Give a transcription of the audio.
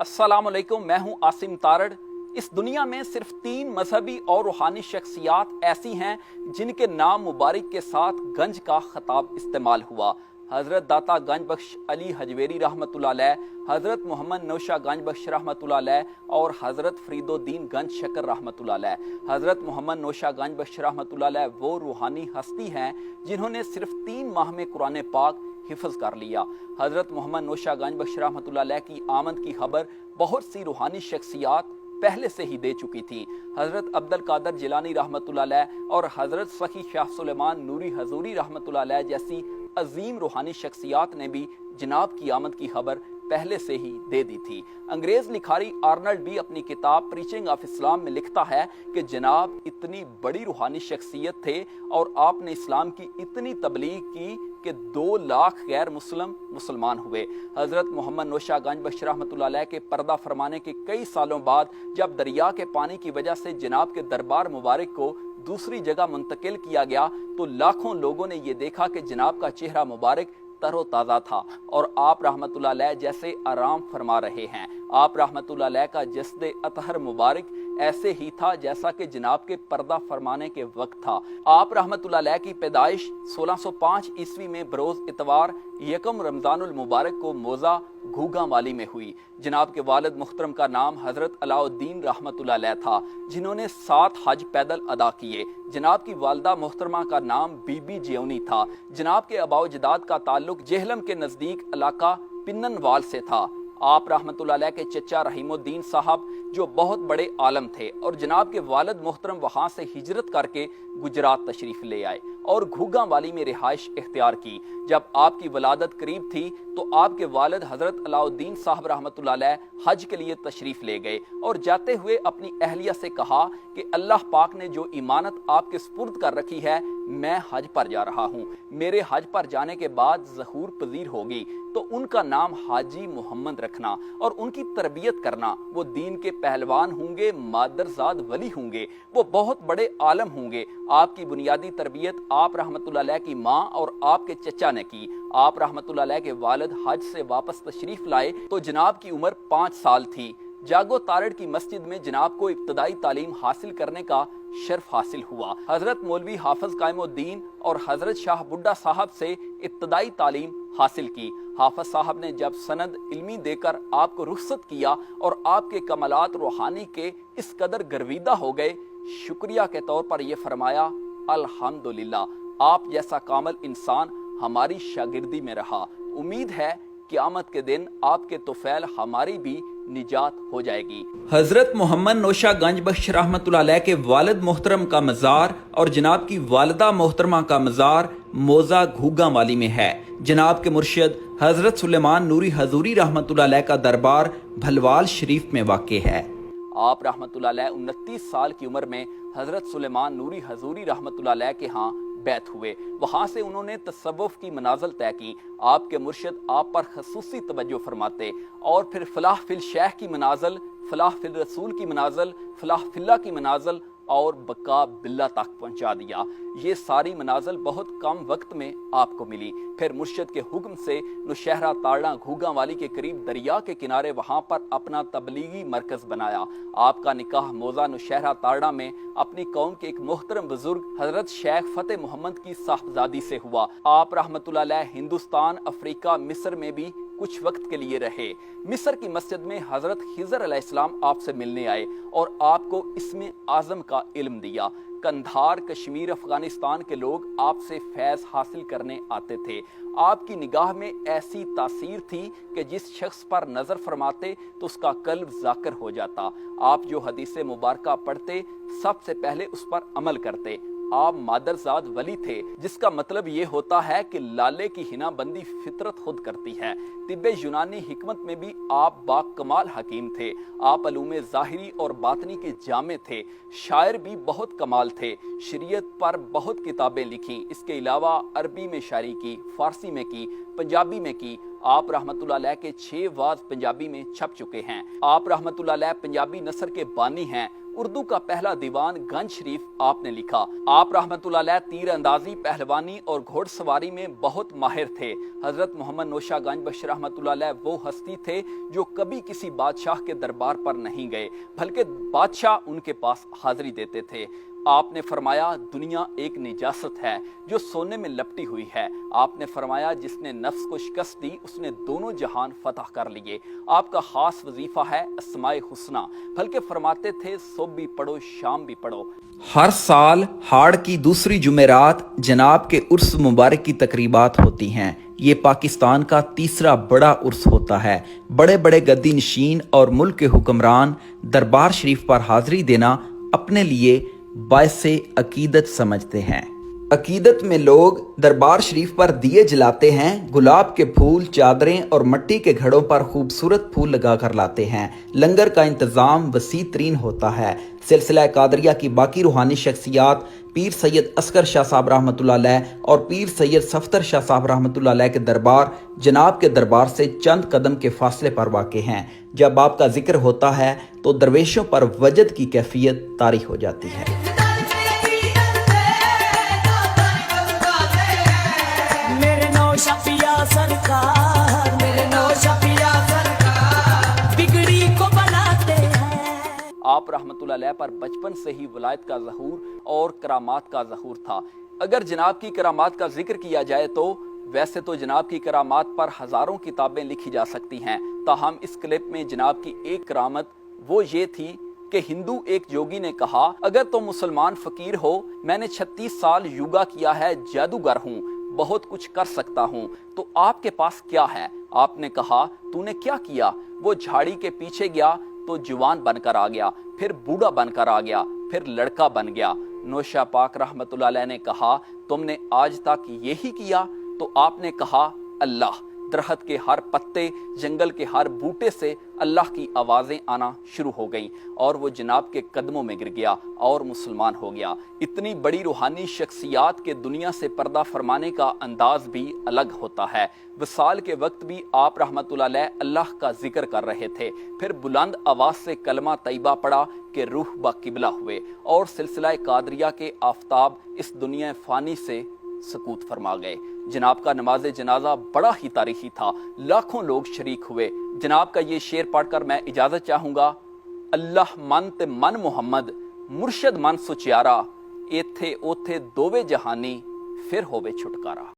अस्सलाम वालेकुम, मैं हूं आसिम तारड़। इस दुनिया में सिर्फ 3 मजहबी और रूहानी शख्सियात ऐसी हैं जिनके नाम मुबारक के साथ गंज का खिताब इस्तेमाल हुआ। हज़रत दाता गंज बख्श अली हजवेरी रहमतुल्लाह अलैह, हज़रत मोहम्मद नौशा गंज बख्श रहमतुल्लाह अलैह और हज़रत फरीदुद्दीन गंज शकर रहमतुल्लाह अलैह। हज़रत मोहम्मद नौशा गंज बख्श रहमतुल्लाह अलैह वो रूहानी हस्ती हैं जिन्होंने सिर्फ 3 माह में कुरान पाक हिफ्ज़ कर लिया। हज़रत मोहम्मद नौशा गंज बख्श रहमतुल्लाह अलैह की आमद की खबर बहुत सी रूहानी शख्सियात पहले से ही दे चुकी थी। हज़रत अब्दुल कादर जिलानी रहमतुल्लाह अलैह और हज़रत सखी शाह सुलेमान नूरी हजूरी रहमतुल्लाह अलैह जैसी अजीम रूहानी शख्सियात ने भी जनाब की आमद की खबर पहले से ही दे दी थी। अंग्रेज लिखारी आर्नल्ड भी अपनी किताब प्रीचिंग ऑफ इस्लाम में लिखता है कि जनाब इतनी बड़ी रूहानी शख्सियत थे और आपने इस्लाम की इतनी तबलीग की कि 2 लाख गैर मुसलमान हुए। हज़रत मोहम्मद नौशा गंज बख्श रहमतुल्लाह अलैह के पर्दा फरमाने के कई सालों बाद जब दरिया के पानी की वजह से जनाब के दरबार मुबारक को दूसरी जगह मुंतकिल किया गया तो लाखों लोगों ने ये देखा कि जनाब का चेहरा मुबारक तरोताज़ा था और आप रहमतुल्लाह अलैह जैसे आराम फरमा रहे हैं। आप रहमतुल्लाह अलैह का जस्द अतहर मुबारक ऐसे ही था जैसा कि जनाब के पर्दा फरमाने के वक्त था। आप रहमतुल्लाह अलैह की पैदाइश 1605 ईस्वी में बरोज इतवार यकम रमजानुल मुबारक को मोजा घूगा वाली में हुई। जनाब के वालिद मुहतरम का नाम हजरत अलाउद्दीन रहमतुल्लाह अलैह था जिन्होंने 7 हज पैदल अदा किए। जनाब की वालदा मोहतरमा का नाम बीबी जियोनी था। जनाब के अबाउ जदाद का ताल्लुक जेहलम के नज़दीक इलाका पिन्ननवाल से था। आप रहमतुल्लाह अलैह के चचा रहीमुद्दीन साहब जो बहुत बड़े आलम थे और जनाब के वालिद मोहतरम वहाँ से हिजरत करके गुजरात तशरीफ ले आए और घूगा वाली में रिहाइश इख्तियार की। जब आपकी वलादत करीब थी तो आपके वालिद हजरत अलाउद्दीन साहब रहमतुल्लाह अलैह हज के लिए तशरीफ ले गए और जाते हुए अपनी अहलिया से कहा कि अल्लाह पाक ने जो इमानत आपके सुपुर्द कर रखी है, मैं हज पर जा रहा हूँ। मेरे हज पर जाने के बाद ज़हूर पजीर होगी तो उनका नाम हाजी मोहम्मद रखना और उनकी तरबियत करना। वो दीन के पहलवान होंगे, मादरजाद वली होंगे, वो बहुत बड़े आलम होंगे। आपकी बुनियादी तरबियत आप रहमतुल्लाह अलैह की माँ और आपके चचा ने की। आप रहमतुल्लाह अलैह के वालिद हज से वापस तशरीफ लाए तो जनाब की उम्र 5 साल थी। जागो तारड़ की मस्जिद में जनाब को इब्तदाई तालीम हासिल करने का शर्फ हासिल हुआ। हजरत मौलवी हाफिज कायमुद्दीन और हजरत शाह बुड्ढा साहब से इब्तदाई तालीम हासिल की। हाफिज साहब ने जब सनद इल्मी देकर आपको रुखसत किया और आपके कमालात रूहानी के इस कदर गर्विदा हो गए, शुक्रिया के तौर पर यह फरमाया, अल्हम्दुलिल्लाह, आप जैसा कामिल इंसान हमारी शागिर्दी में रहा। उम्मीद है क़यामत के दिन आपके तुफैल हमारी भी निजात हो जाएगी। हजरत मोहम्मद नौशा गंज बख्श रहमतुल्लाह अलैह के वालिद मोहतरम का मज़ार और जनाब की वालिदा मोहतरमा का मज़ार मोजा घूगा वाली में है। जनाब के मुर्शिद हजरत सुलेमान नूरी हजूरी रहमतुल्लाह अलैह का दरबार भलवाल शरीफ में वाक़े है। आप रहमतुल्लाह अलैह 29 साल की उम्र में हजरत सुलेमान नूरी हजूरी रहमतुल्लाह अलैह के यहाँ बैत हुए। वहाँ से उन्होंने तसव्वुफ की मनाजिल तय की। आपके मुर्शिद आप पर खसूसी तवज्जो फरमाते और फिर फलाह फिल शेख की मनाजिल, फलाह फिल रसूल की मनाजिल, फलाह फिल्ला की मनाजिल और बका बिल्ला तक पहुँचा दिया। ये सारी मनाजिल बहुत कम वक्त में आपको मिली। फिर मुर्शिद के हुक्म से नौशहरा ताड़ा घूगा वाली के करीब दरिया के किनारे वहाँ पर अपना तबलीगी मरकज बनाया। आपका निकाह मोजा नौशहरा ताड़ा में अपनी कौम के एक मोहतरम बुजुर्ग हजरत शेख फतेह मोहम्मद की साहबजादी से हुआ। आप रहमतुल्लाह अलैह हिंदुस्तान, अफ्रीका, मिस्र में भी कुछ वक्त के लिए रहे। मिस्र की मस्जिद में हजरत खिजर अलैहिस्सलाम आपसे मिलने आए और आपको इसमें आज़म का इल्म दिया। कंधार, कश्मीर, अफगानिस्तान के लोग आपसे फैज़ हासिल करने आते थे। आपकी निगाह में ऐसी तासीर थी कि जिस शख्स पर नज़र फरमाते तो उसका कल्ब ज़ाकिर हो जाता। आप जो हदीस मुबारका पढ़ते सबसे पहले उस पर अमल करते। आप मादरजाद वली थे, जिसका मतलब ये होता है कि लाले की हिना बंदी फितरत खुद करती है। तिब्बे यूनानी हिकमत में भी आप बाकमाल हकीम थे। आप अलूमे ज़ाहिरी और बातनी के जामे थे। शायर भी बहुत कमाल थे। शरीयत पर बहुत किताबें लिखी। इसके अलावा अरबी में शायरी की, फारसी में की, पंजाबी में की। आप रहमतुल्लाह अलैह के 6 वाज पंजाबी में छप चुके हैं। आप रहमतुल्लाह अलैह पंजाबी नसर के बानी हैं। उर्दू का पहला दीवान गंज शरीफ आपने लिखा। आप रहमतुल्लाह अलैह तीर अंदाजी, पहलवानी और घोड़सवारी में बहुत माहिर थे। हजरत मोहम्मद नौशा गंज बख्श रहमतुल्लाह अलैह वो हस्ती थे जो कभी किसी बादशाह के दरबार पर नहीं गए, बल्कि बादशाह उनके पास हाजिरी देते थे। आपने फरमाया, दुनिया एक निजासत है जो सोने में लपटी हुई है। आपने फरमाया, जिसने नफ्स को शिकस्त दी उसने दोनों जहान फतह कर लिए। आपका खास वजीफा है अस्माए हुस्ना, बल्कि फरमाते थे सुबह भी पढ़ो शाम भी पढ़ो। हर साल हाड़ की दूसरी जुमेरात जनाब के उर्स मुबारक की तकरीबात होती हैं। ये पाकिस्तान का तीसरा बड़ा उर्स होता है। बड़े बड़े गद्दी नशीन और मुल्क के हुक्मरान दरबार शरीफ पर हाजिरी देना अपने लिए बायसे अकीदत समझते हैं। अकीदत में लोग दरबार शरीफ पर दिए जलाते हैं, गुलाब के फूल, चादरें और मिट्टी के घड़ों पर खूबसूरत फूल लगा कर लाते हैं। लंगर का इंतज़ाम वसी तरीन होता है। सिलसिला कादरिया की बाकी रूहानी शख्सियात पीर सैयद असगर शाह साहब रहमतुल्लाह अलैह और पीर सैयद सफ्तर शाह साहब रहमतुल्लाह अलैह के दरबार जनाब के दरबार से चंद कदम के फासले पर वाक़े हैं। जब आपका जिक्र होता है तो दरवेशों पर वजद की कैफियत तारी हो जाती है। आप रहमतुल्लाह अलैह पर बचपन से ही वलायत का ज़हूर और करामात का ज़हूर था। अगर जनाब की करामात का जिक्र किया जाए तो वैसे तो जनाब की करामात पर हज़ारों किताबें लिखी जा सकती हैं, ताहम इस क्लिप में जनाब की एक करामत वो ये थी कि हिंदू एक जोगी ने कहा, अगर तुम मुसलमान फ़कीर हो, मैंने 36 साल योगा किया है, जादूगर हूँ, बहुत कुछ कर सकता हूँ, तो आपके पास क्या है? आपने कहा, तूने क्या किया? वो झाड़ी के पीछे गया तो जवान बनकर आ गया, फिर बूढ़ा बनकर आ गया, फिर लड़का बन गया। नौशा पाक रहमतुल्लाह अलैह ने कहा, तुमने आज तक यही किया? तो आपने कहा, अल्लाह। दरख्त के हर पत्ते, जंगल के हर बूटे से अल्लाह की आवाज़ें आना शुरू हो गईं और वो जनाब के कदमों में गिर गया और मुसलमान हो गया। इतनी बड़ी रूहानी शख्सियात के दुनिया से पर्दा फरमाने का अंदाज भी अलग होता है। विसाल के वक्त भी आप रहमतुल्लाह अलैह अल्लाह का जिक्र कर रहे थे, फिर बुलंद आवाज़ से कलमा तैयबा पड़ा कि रूह बा किबला हुए और सिलसिला कादरिया के आफताब इस दुनिया फ़ानी से सकूत फरमा गए। जनाब का नमाज जनाजा बड़ा ही तारीखी था, लाखों लोग शरीक हुए। जनाब का ये शेर पढ़कर मैं इजाज़त चाहूँगा। अल्लाह मन ते मन मुहम्मद, मुर्शद मन सुचियारा, एथे ओथे दोवे जहानी, फिर होवे छुटकारा।